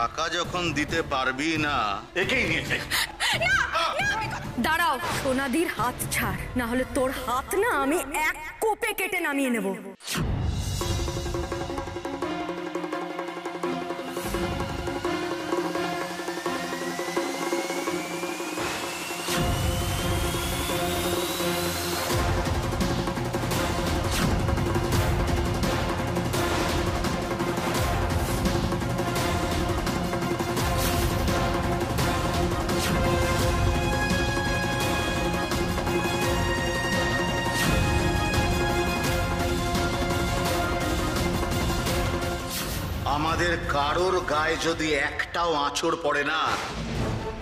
টাকা যখন দিতে পারবি না, একেই নিয়ে যাই। দাঁড়াও, সোনাদির হাত ছাড়, না হলে তোর হাত না আমি এক কোপে কেটে নামিয়ে নেব। আমাদের কারোর গায়ে যদি একটাও আঁচড় পড়ে না,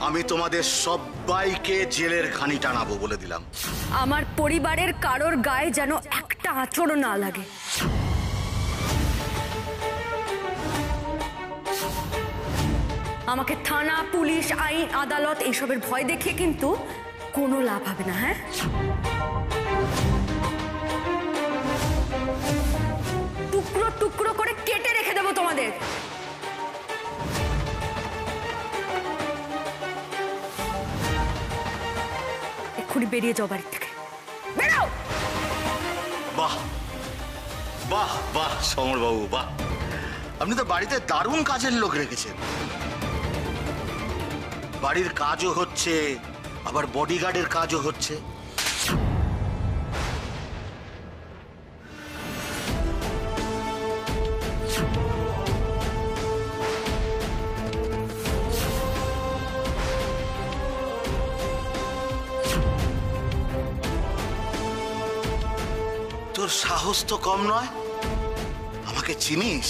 আমি তোমাদের সবাইকে জেলের ঘানি টানাবো বলে দিলাম। আমার পরিবারের কারোর গায়ে যেন একটা আঁচড়ও না লাগে। আমাকে থানা, পুলিশ, আইন, আদালত এইসবের ভয় দেখিয়ে কিন্তু কোনো লাভ হবে না। হ্যাঁ, টুকরো টুকরো করে কেটে রেখে দেবো তোমাদের। এক্ষুনি বেরিয়ে যাও বাড়ি থেকে, বেরো। বাহ বাহ বাহ সমর বাবু, বাহ, আপনি তো বাড়িতে দারুণ কাজের লোক রেখেছেন। বাড়ির কাজও হচ্ছে, আবার বডিগার্ডের কাজও হচ্ছে। তোর সাহস তো কম নয়, আমাকে চিনিস?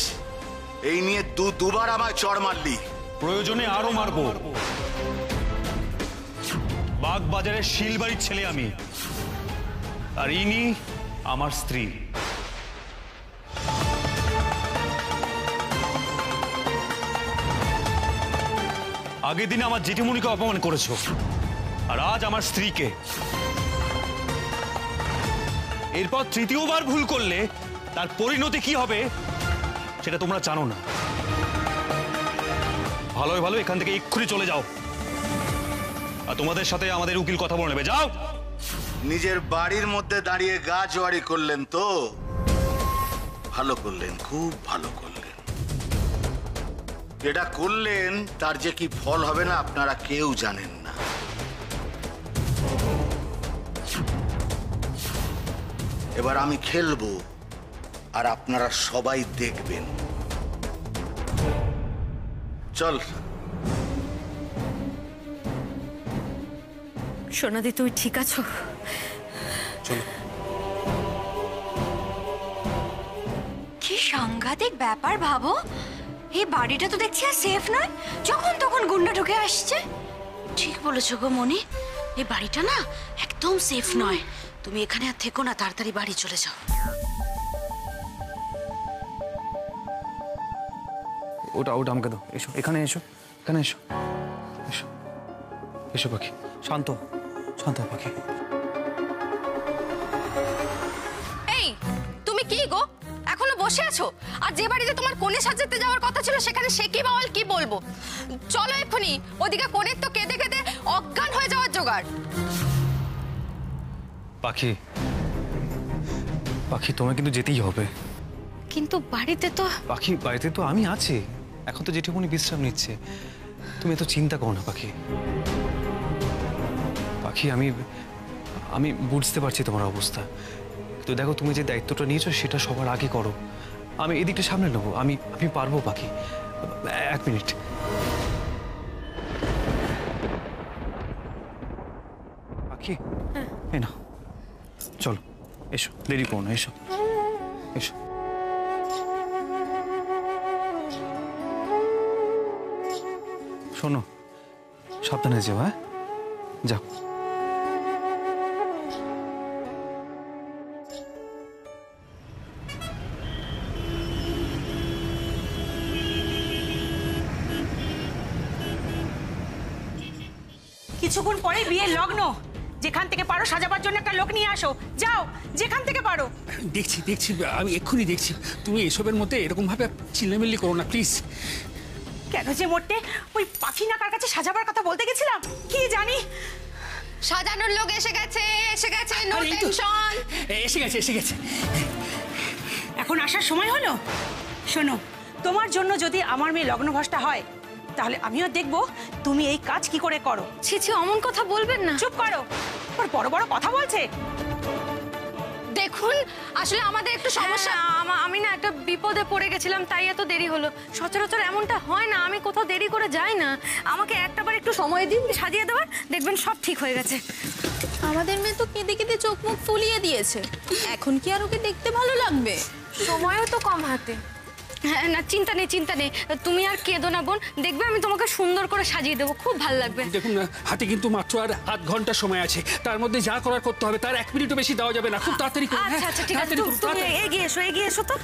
এই নিয়ে দুবার আমায় চড় মারলি, প্রয়োজনে আরো মারবো। বাগবাজারের শিলবাড়ির ছেলে আমি, আর ইনি আমার স্ত্রী। আগের দিনে আমার জেঠিমুনিকে অপমান করেছো, আর আজ আমার স্ত্রীকে। এরপর তৃতীয়বার ভুল করলে তার পরিণতি কি হবে সেটা তোমরা জানো না। ভালোই ভালো এখান থেকে এক্ষুনি চলে যাও, আর তোমাদের সাথে আমাদের উকিল কথা বলে নেবে। যাও। নিজের বাড়ির মধ্যে দাঁড়িয়ে গা জোয়ারি করলেন তো? ভালো করলেন, খুব ভালো করলেন। যেটা করলেন তার যে কি ফল হবে না আপনারা কেউ জানেন না। এবার আমি খেলবো আর আপনারা সবাই দেখবেন। চল। সোনাদি, তুই ঠিক আছো? চলো। কি সাংঘাতিক ব্যাপার ভাবো, এই বাড়িটা তো দেখছি আর সেফ নয়, যখন তখন গুন্ডা ঢুকে আসছে। ঠিক বলেছো গো মনি, এই বাড়িটা না একদম সেফ নয়। তুমি এখানে আর থেকো না, তাড়াতাড়ি বাড়ি চলে যাও। ওটা ওটা আমাকে দাও। এসো, এখানে এসো, এখানে এসো, এসো, এসো পাখি। শান্ত শান্ত পাখি। এই, তুমি কি গো এখনো বসে আছো? আর যে বাড়িতে তোমার কোণে সাজাতে যাওয়ার কথা ছিল সেখানে সে কি বল, কি বলবো? চলো এক্ষুনি, ওদিকে কোণের তো কেঁদে কেঁদে অজ্ঞান হয়ে যাওয়ার জোগাড়। পাখি, পাখি তোমায় কিন্তু যেতেই হবে। কিন্তু বাড়িতে তো পাখি, বাড়িতে তো আমি আছি। এখন তো জেঠিমনি বিশ্রাম নিচ্ছে, তুমি এত চিন্তা করো না পাখি। পাখি, আমি বুঝতে পারছি তোমার অবস্থা, কিন্তু দেখো তুমি যে দায়িত্বটা নিয়েছো সেটা সবার আগে করো। আমি এদিকটা সামনে নেবো, আমি পারবো পাখি। এক মিনিট। পাখি, এই না, চলো এসো, দেরি করো না, এসো এসো। শোনো, সাবধানে যাও। হ্যাঁ, যাও। কিছুক্ষণ পরে বিয়ের লগ্ন, যেখান থেকে পারো সাজাবার জন্য একটা লোক নিয়ে আসো। যাও, যেখান থেকে পারো। দেখছি দেখছি, আমি এক্ষুনি দেখছি। তুমি এসবের মধ্যে এরকম ভাবে চিল্লামিল্লি করো না প্লিজ। কেন যে মোটে ওই পাখি নাকার কাছে সাজাবার কথা বলতে গেছিলাম কি জানি। সাজানোর লোক এসে গেছে নো আরে এই তো। টেনশন। এসে গেছে এখন আসার সময় হলো। শোনো, তোমার জন্য যদি আমার মেয়ে লগ্নভ্রষ্টা হয় তাহলে আমিও দেখব তুমি এই কাজ কি করে করো। ছি ছি, অমন কথা বলবেন না। চুপ করো, আর বড় বড় কথা বলছে। দেখুন, আসলে আমাদের একটু সমস্যা। আমি না একটা বিপদে পড়ে গেছিলাম, তাই এত দেরি হলো। সচরাচর এমনটা হয় না, আমি কোথাও দেরি করে যাই না। আমাকে একটাবার একটু সময় দিন সাজিয়ে দেওয়ার, দেখবেন সব ঠিক হয়ে গেছে। আমাদের মেয়ে তো কেঁদে কেঁদে চোখ মুখ ফুলিয়ে দিয়েছে, এখন কি আর ওকে দেখতে ভালো লাগবে? সময়ও তো কম হাতে। হ্যাঁ না, চিন্তা নেই, তুমি আর কেঁদো না বোন, দেখবে আমি তোমাকে সুন্দর করে সাজিয়ে দেবো, খুব ভালো লাগবে। দেখুন না, হাতে কিন্তু মাত্র আর আধ ঘন্টা সময় আছে, তার মধ্যে যা করার করতে হবে, তার 1 মিনিটও বেশি দেওয়া যাবে না। খুব তাড়াতাড়ি করুন। আচ্ছা ঠিক আছে, তুমি এগিয়ে এসো তো।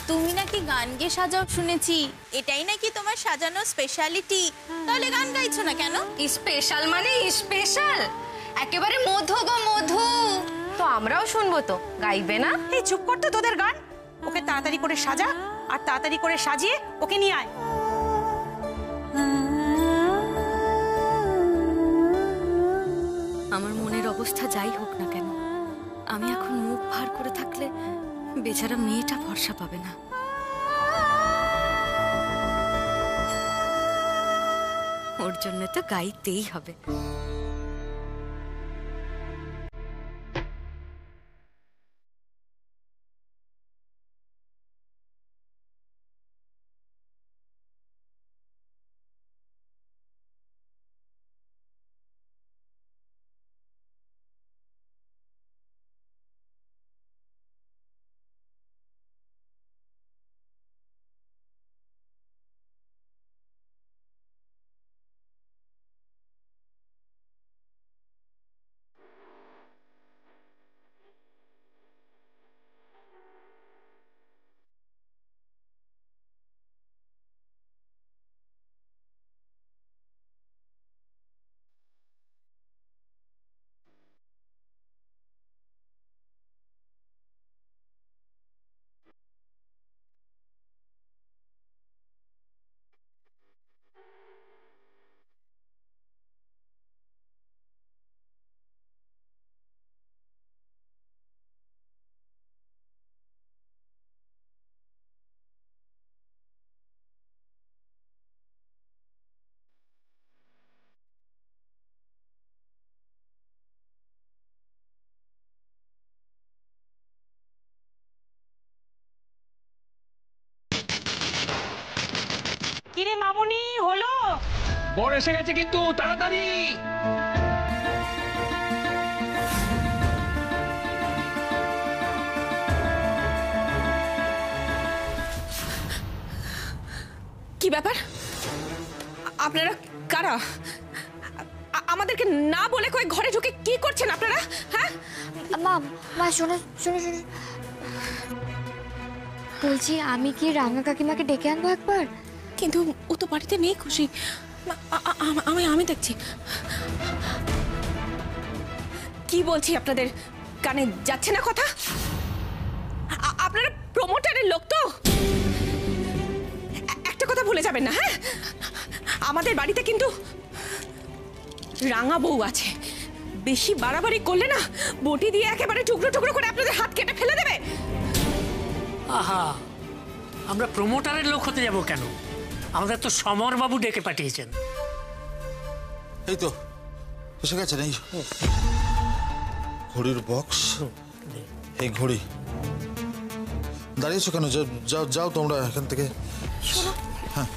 তুমি নাকি গান গেয়ে সাজাও শুনেছি, এটাই নাকি তোমার সাজানো স্পেশালিটি, তাহলে গান গাইছো না কেন? স্পেশাল মানে স্পেশাল, একেবারে মধু গো মধু। তো আমরাও শুনবো তো, গাইবে না? এই চুপ কর তো তোদের গান। ওকে তাড়াতাড়ি করে সাজা, আর তাড়াতাড়ি করে সাজিয়ে ওকে নিয়ে আয়। আমার মনের অবস্থা যাই হোক না কেন, আমি এখন মুখ ভার করে থাকলে বেচারা মেয়েটা ভরসা পাবে না। ওর জন্য তো গাইতেই হবে। কিরে মামুনি, হলো? বড় এসে গেছে কিন্তু, তাড়াতাড়ি। কি ব্যাপার? আপনারা কারা? আমাদেরকে না বলে কই ঘরে ঢুকে কি করছেন আপনারা? হ্যাঁ মা শোনো শোনো শোনো, বলছি আমি কি রাঙা কাকিমাকে ডেকে আনবো একবার? কিন্তু ও তো বাড়িতে নেই খুশি। আমি দেখছি। কি বলছি আপনাদের কানে যাচ্ছে না কথা? আপনারা প্রমোটারের লোক তো, একটা কথা ভুলে যাবেন না। হ্যাঁ, আমাদের বাড়িতে কিন্তু রাঙা বউ আছে, বেশি বাড়াবাড়ি করলে না বটি দিয়ে একেবারে টুকরো টুকরো করে আপনাদের হাত কেটে ফেলে দেবে। আহা, আমরা প্রমোটারের লোক হতে যাব কেন? আমাদের তো সমরবাবু ডেকে পাঠিয়েছেন। এই তো এসে গেছেন। এই ঘড়ির বক্স, এই ঘড়ি। দাঁড়িয়েছো কেন? যাও যাও তোমরা এখান থেকে। হ্যাঁ,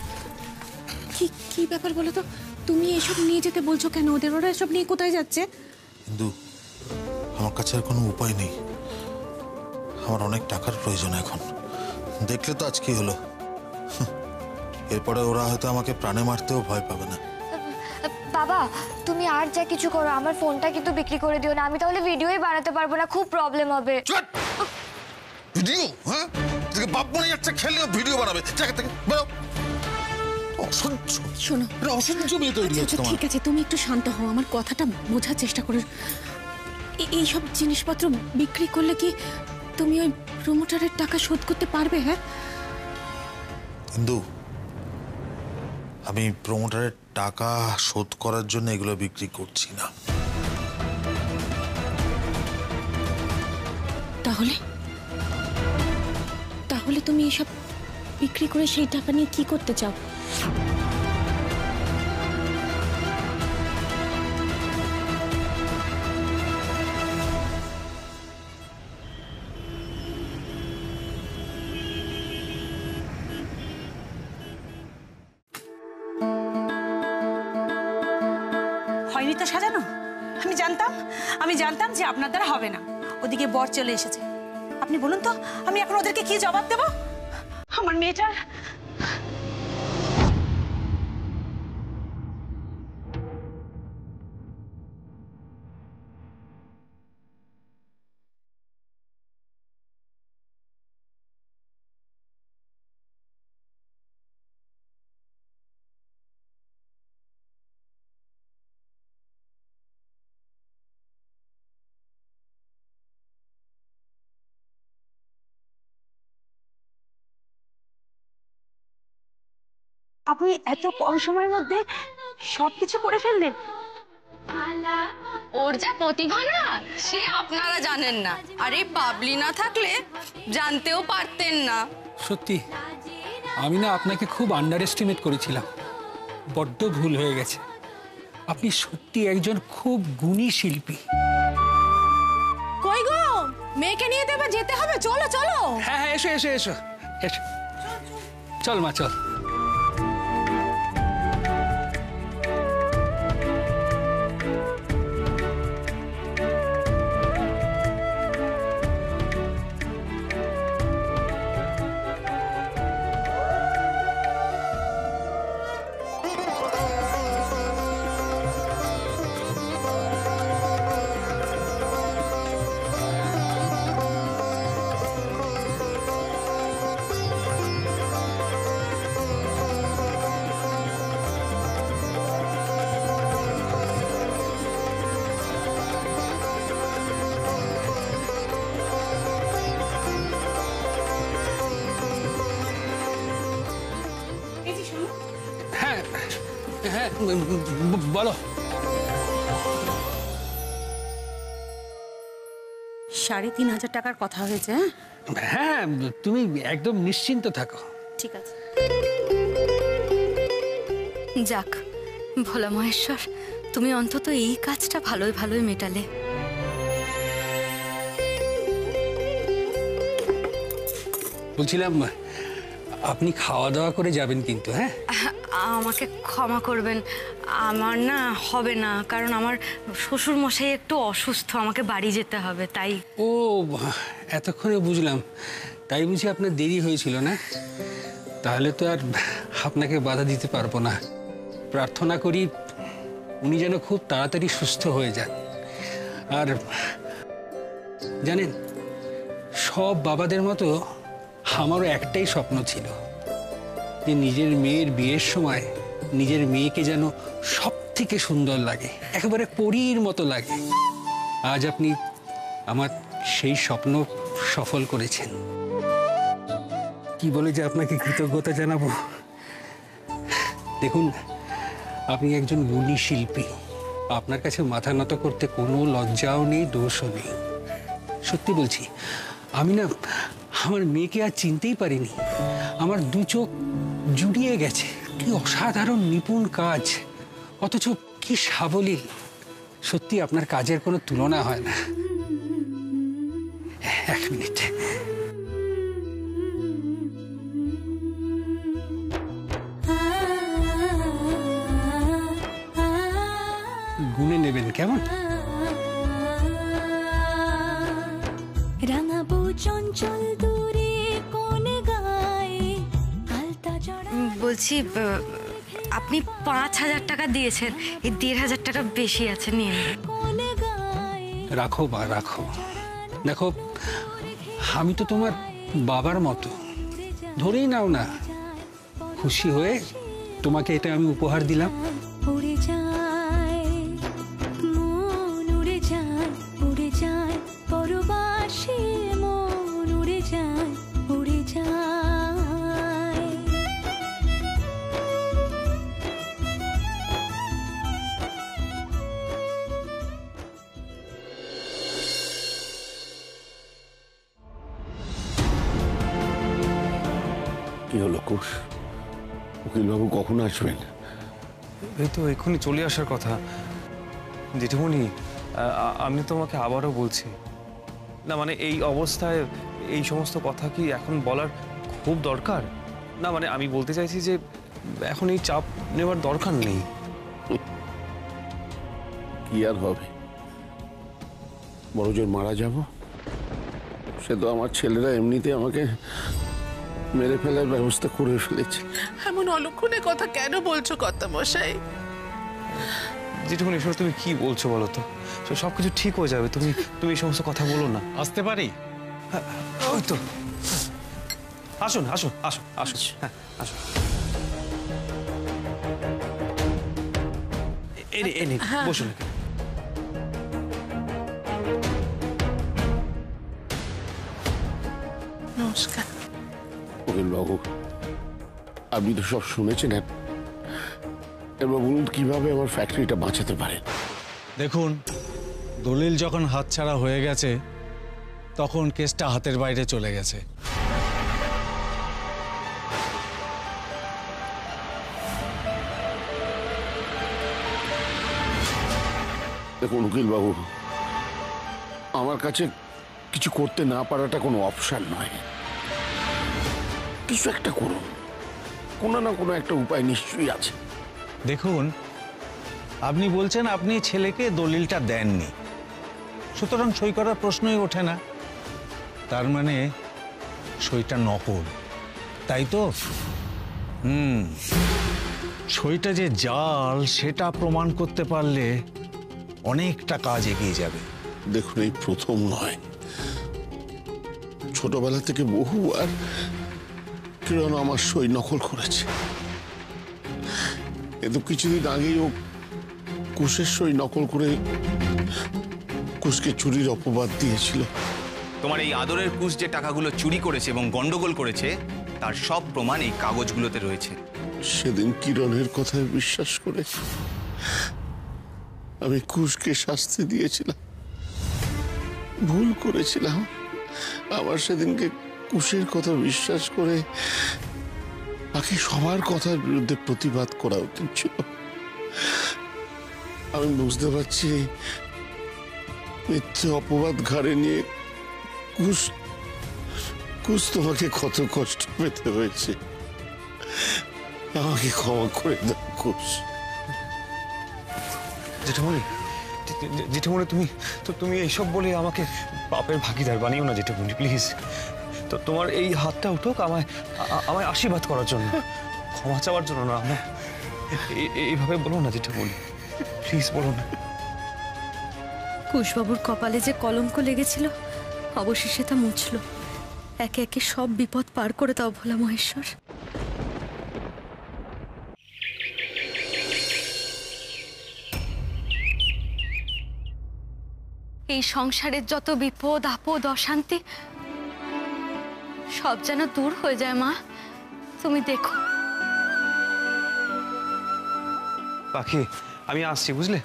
কি ব্যাপার বলো তো? তুমি এসব নিয়ে যেতে বলছো কেন ওদের? ওরা এসব নিয়ে কোথায় যাচ্ছে? কিন্তু আমার কাছে আর কোনো উপায় নেই। আমার অনেক টাকার প্রয়োজন এখন। দেখলে তো আজ কি হলো। এরপরে ওরা হয়তো আমাকে প্রাণে মারতেও ভয় পাবে না। বাবা তুমি আর যা কিছু করো, আমার ফোনটা কিন্তু বিক্রি করে দিও না, আমি তাহলে ভিডিওই বানাতে পারবো না, খুব প্রবলেম হবে। ভিডিও? হ্যাঁ, তোকে বাপ মনে যাচ্ছে খেললেও ভিডিও বানাবে। জায়গা থেকে বেরো। অসহ্য। শোনো, এটা অসহ্য মেয়ে তৈরি হচ্ছে তোমার। ঠিক আছে, তুমি একটু শান্ত হও, আমার কথাটা বোঝার চেষ্টা করো। এইসব জিনিসপত্র বিক্রি করলে কি তুমি ওই প্রমোটারের টাকা শোধ করতে পারবে? হ্যাঁ কিন্তু আমি প্রমোটারের টাকা শোধ করার জন্য এগুলো বিক্রি করছি না। তাহলে তাহলে তুমি এসব বিক্রি করে সেই টাকা নিয়ে কি করতে চাও? হয়নি তো সাজানো? আমি জানতাম যে আপনার দ্বারা হবে না। ওদিকে বর চলে এসেছে। আপনি বলুন তো আমি এখন ওদেরকে কি জবাব দেব? আমার মেয়েটার আপনি এত কম সময়ের মধ্যে সবকিছু করে ফেললেন। ওর যা প্রতিভা না সে আপনারা জানেন না, আর এই বাবলি না থাকলে জানতেও পারতেন না। সত্যি আমি না আপনাকে খুব আন্ডার এস্টিমেট করেছিলাম, বড্ড ভুল হয়ে গেছে। আপনি সত্যি একজন খুব গুণী শিল্পী। কই গো, মেয়েকে নিয়ে দেবা, যেতে হবে, চলো চলো। হ্যাঁ হ্যাঁ, এসো এসো এসো এসো, চল মা চল। হ্যাঁ বলো। 3,500 টাকার কথা হয়েছে। হ্যাঁ তুমি একদম নিশ্চিন্ত থাকো। ঠিক আছে। যাক, ভোলা মহেশ্বর, তুমি অন্তত এই কাজটা ভালোই ভালোই মেটালে। বলছিলাম আপনি খাওয়া দাওয়া করে যাবেন কিন্তু। হ্যাঁ আমাকে ক্ষমা করবেন, আমার না হবে না, কারণ আমার শ্বশুর মশাই একটু অসুস্থ, আমাকে বাড়ি যেতে হবে তাই। ও এতক্ষণে বুঝলাম, তাই বুঝি আপনার দেরি হয়েছিল না? তাহলে তো আর আপনাকে বাধা দিতে পারবো না। প্রার্থনা করি উনি যেন খুব তাড়াতাড়ি সুস্থ হয়ে যান। আর জানেন, সব বাবাদের মতো আমারও একটাই স্বপ্ন ছিল যে নিজের মেয়ের বিয়ের সময় নিজের মেয়েকে যেন সব থেকে সুন্দর লাগে, একেবারে পরীর মতো লাগে। আজ আপনি আমার সেই স্বপ্ন সফল করেছেন। কি বলে যে আপনাকে কৃতজ্ঞতা জানাবো। দেখুন, আপনি একজন গুণী শিল্পী, আপনার কাছে মাথা নত করতে কোনো লজ্জাও নেই, দোষও নেই। সত্যি বলছি, আমি না আমার মেয়েকে আর চিনতেই পারিনি। আমার দু চোখ জুড়িয়ে গেছে। কি অসাধারণ নিপুণ কাজ, অথচ কি সাবলীল। সত্যি আপনার কাজের কোনো তুলনা হয় না। এক মিনিট। গুনে নেবেন কেমন? বলছি, আপনি 5,000 টাকা দিয়েছেন, এই 1,500 টাকা বেশি আছে, নিয়ে রাখো বা রাখো। দেখো, আমি তো তোমার বাবার মতো, ধরেই নাও না। খুশি হয়ে তোমাকে এটা আমি উপহার দিলাম। হলো কুশ? উকিলবাবু কখন আসবেন? এই তো এক্ষুনি চলে আসার কথা। জেঠিমণি, আমি তোমাকে আবারও বলছি, না মানে এই অবস্থায় এই সমস্ত কথা কি এখন বলার খুব দরকার? না মানে আমি বলতে চাইছি যে এখন এই চাপ নেওয়ার দরকার নেই। কি আর হবে, বড় জোর মারা যাব। সে তো আমার ছেলেরা এমনিতে আমাকে মেরে ফেলার ব্যবস্থা করে ফেলেছে। এমন অলক্ষণে কথা কেন বলছো কর্তামশাই? জেঠিমণি, এসব তুমি কি বলছো বলো তো? সবকিছু ঠিক হয়ে যাবে, তুমি তুমি এই সমস্ত কথা বলো না। আসতে পারি? ওই তো, আসুন আসুন আসুন আসুন, হ্যাঁ আসুন। এনে বসুন। নমস্কার। উকিলবাবু, আপনি তো সব শুনেছেন, এবার বলুন কিভাবে আমার ফ্যাক্টরিটা বাঁচাতে পারেন? দেখুন, দলিল যখন হাতছাড়া হয়ে গেছে তখন কেসটা হাতের বাইরে চলে গেছে। দেখুন উকিলবাবু, আমার কাছে কিছু করতে না পারাটা কোনো অপশন নয়। কিছু একটা করুন, কোনো না কোনো একটা উপায় নিশ্চয়ই আছে। দেখুন, আপনি বলছেন আপনি ছেলেকে দলিলটা দেননি, সুতরাং সই করার প্রশ্নই ওঠে না। তার মানে সইটা নকল, তাই তো? সইটা যে জাল সেটা প্রমাণ করতে পারলে অনেকটা কাজ এগিয়ে যাবে। দেখুন, এই প্রথম নয়, ছোটবেলা থেকে বহুবার কিরণ আমার সই নকল করেছে। কিন্তু কিছুদিন আগেই ও কুশের সই নকল করে কুশকে চুরির অপবাদ দিয়েছিল। তোমার এই আদরের কুশ যে টাকাগুলো চুরি করেছে এবং গন্ডগোল করেছে তার সব প্রমাণ এই কাগজগুলোতে রয়েছে। সেদিন কিরণের কথায় বিশ্বাস করে আমি কুশকে শাস্তি দিয়েছিলাম, ভুল করেছিলাম। আবার সেদিনকে কুশের কথা বিশ্বাস করে বাকি সবার কথার বিরুদ্ধে প্রতিবাদ করা উচিত ছিল। আমি বুঝতে পারছি মিথ্যে অপবাদ ঘাড়ে নিয়ে কুশ তোমাকে কত কষ্ট পেতে হয়েছে। আমাকে ক্ষমা করে দাও কুশ। জেঠিমণি, জেঠিমণি, তুমি এইসব বলে আমাকে পাপের ভাগিদার বানিও না জেঠিমণি, প্লিজ। তো তোমার এই হাতটা উঠুক আমায় আমায় আশীর্বাদ করার জন্য, ক্ষমা চাওয়ার জন্য না। আমায় এইভাবে বলো না জেঠিমণি, প্লিজ বলো না। কুশবাবুর কপালে যে কলঙ্ক লেগেছিল অবশেষে তা মুছল। একে একে সব বিপদ পার করে দাও ভোলা মহেশ্বর। এই সংসারের যত বিপদ আপদ অশান্তি সব যেন দূর হয়ে যায় মা, তুমি দেখো। পাখি, আমি আসছি, বুঝলে?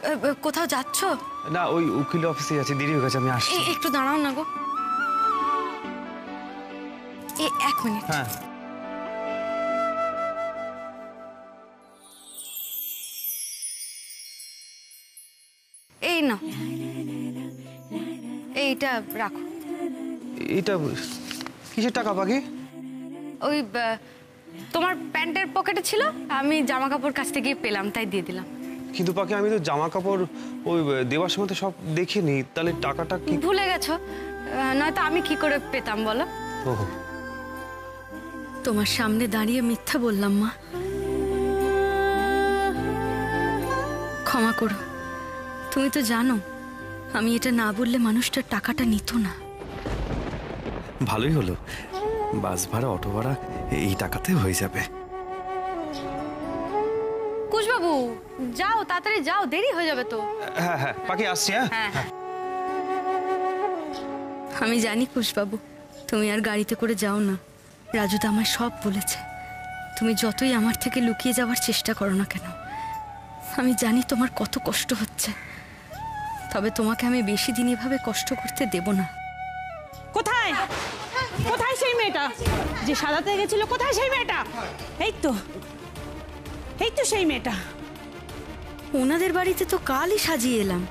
কোথাও যাচ্ছ? না, ওই উকিল অফিসে যাচ্ছি, দেরি হয়ে গেছে, আমি আসছি। একটু দাঁড়াও না গো, এক মিনিট। হ্যাঁ। এই না, এইটা রাখো। এটা কিসের টাকা পাখি? ওই তোমার প্যান্টের পকেটে ছিল, আমি জামা কাপড় কাছ থেকে পেলাম তাই দিয়ে দিলাম। কিন্তু পাখি, আমি তো জামা কাপড় ওই দেওয়ার সময় তো সব দেখিনি, তাহলে টাকাটা কি? ভুলে গেছো? নয়তো আমি কি করে পেতাম বলো? তোমার সামনে দাঁড়িয়ে মিথ্যা বললাম মা, ক্ষমা করো। তুমি তো জানো আমি এটা না বললে মানুষটার টাকাটা নিত না। ভালোই হলো, বাস ভাড়া অটো ভাড়া এই টাকাতে হয়ে যাবে। কুশবাবু যাও, তাড়াতাড়ি যাও, দেরি হয়ে যাবে তো। হ্যাঁ হ্যাঁ পাখি, আসছি। হ্যাঁ। আমি জানি কুশবাবু তুমি আর গাড়িতে করে যাও না, রাজুদা আমায় সব বলেছে। তুমি যতই আমার থেকে লুকিয়ে যাওয়ার চেষ্টা করো না কেন, আমি জানি তোমার কত কষ্ট হচ্ছে, তবে তোমাকে আমি বেশি দিন এভাবে কষ্ট করতে দেব না। কোথায় কোথায় সেই মেয়েটা যে সাজাতে গেছিল? কোথায় সেই মেয়েটা? এই তো সেই মেয়েটা। ওনাদের বাড়িতে তো কালই সাজিয়ে এলাম,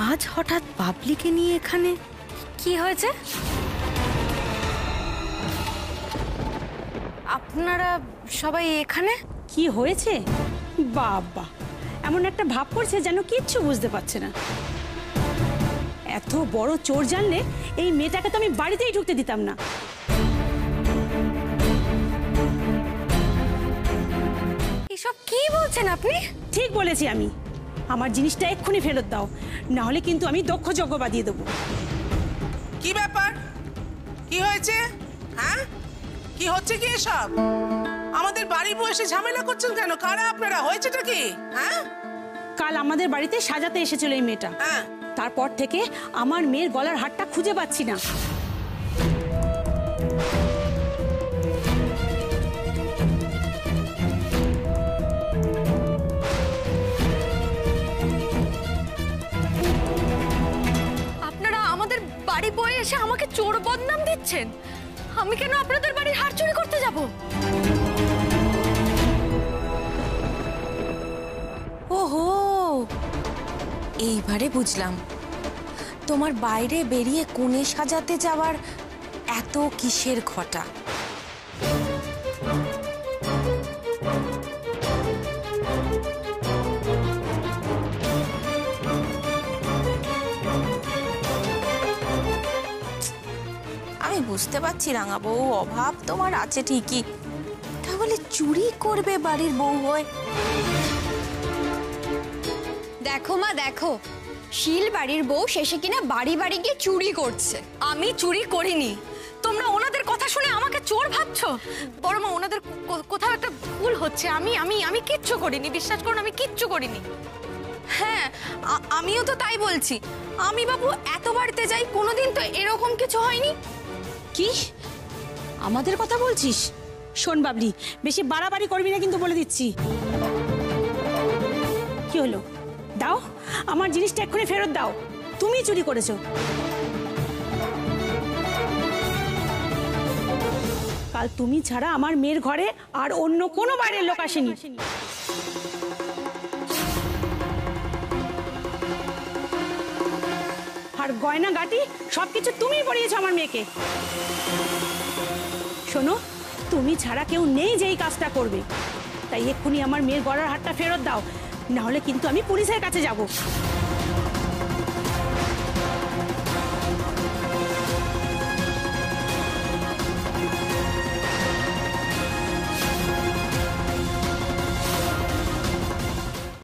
আজ হঠাৎ বাবলিকে নিয়ে এখানে। কি হয়েছে? আপনারা সবাই এখানে? কি হয়েছে? বাবা, এমন একটা ভাব করছে যেন কিচ্ছু বুঝতে পারছে না। এত বড় চোর জানলে এই মেয়েটাকে তো আমি বাড়িতেই ঢুকতে দিতাম না। এসব কি বলছেন আপনি? ঠিক বলেছি আমি। আমার জিনিসটা এক্ষুনি ফেরত দাও, না হলে কিন্তু আমি দক্ষ যজ্ঞ বাদিয়ে দেবো। কি ব্যাপার? কি হয়েছে? হ্যাঁ, কি হচ্ছে কি এসব? আমাদের বাড়ি বসে ঝামেলা করছেন কেন? কারা আপনারা? হয়েছেটা কি? হ্যাঁ, কাল আমাদের বাড়িতে সাজাতে এসেছিল এই মেয়েটা। তারপর থেকে আমার মেয়ের গলার হারটা খুঁজে পাচ্ছি না। আপনারা আমাদের বাড়ি বয়ে এসে আমাকে চোর বদনাম দিচ্ছেন। আমি কেন আপনাদের বাড়ির হার চুরি করতে যাব? ওহো, এইবারে বুঝলাম তোমার বাইরে বেরিয়ে কোণে সাজাতে যাওয়ার এত কিসের ঘটা। আমি বুঝতে পারছি রাঙা বউ, অভাব তোমার আছে ঠিকই, তাহলে চুরি করবে বাড়ির বউ হয়? দেখো মা, দেখো, শিল বাড়ির বউ শেষে কিনা বাড়ি বাড়ি গিয়ে চুরি করছে। আমি চুরি করিনি। তোমরা ওনাদের কথা শুনে আমাকে চোর ভাবছো? বড় মা, ওনাদের কোথাও একটা ভুল হচ্ছে। আমি আমি আমি কিচ্ছু করিনি, বিশ্বাস করুন, আমি কিচ্ছু করিনি। হ্যাঁ, আমিও তো তাই বলছি। আমি বাবু এত বাড়িতে যাই, কোনোদিন তো এরকম কিছু হয়নি। কি আমাদের কথা বলছিস? শোন বাবলি, বেশি বাড়াবাড়ি করবি না কিন্তু, বলে দিচ্ছি। কি হলো? দাও আমার জিনিসটা এক্ষুনি ফেরত দাও। তুমি চুরি করেছো। কাল তুমি ছাড়া আমার মেয়ের ঘরে আর অন্য কোনো বাইরের লোক আসেনি। আর গয়না গাটি সবকিছু তুমিই পরিয়েছো আমার মেয়েকে। শোনো, তুমি ছাড়া কেউ নেই যে এই কাজটা করবে, তাই এক্ষুনি আমার মেয়ের গলার হারটা ফেরত দাও, না হলে কিন্তু আমি পুলিশের কাছে যাব।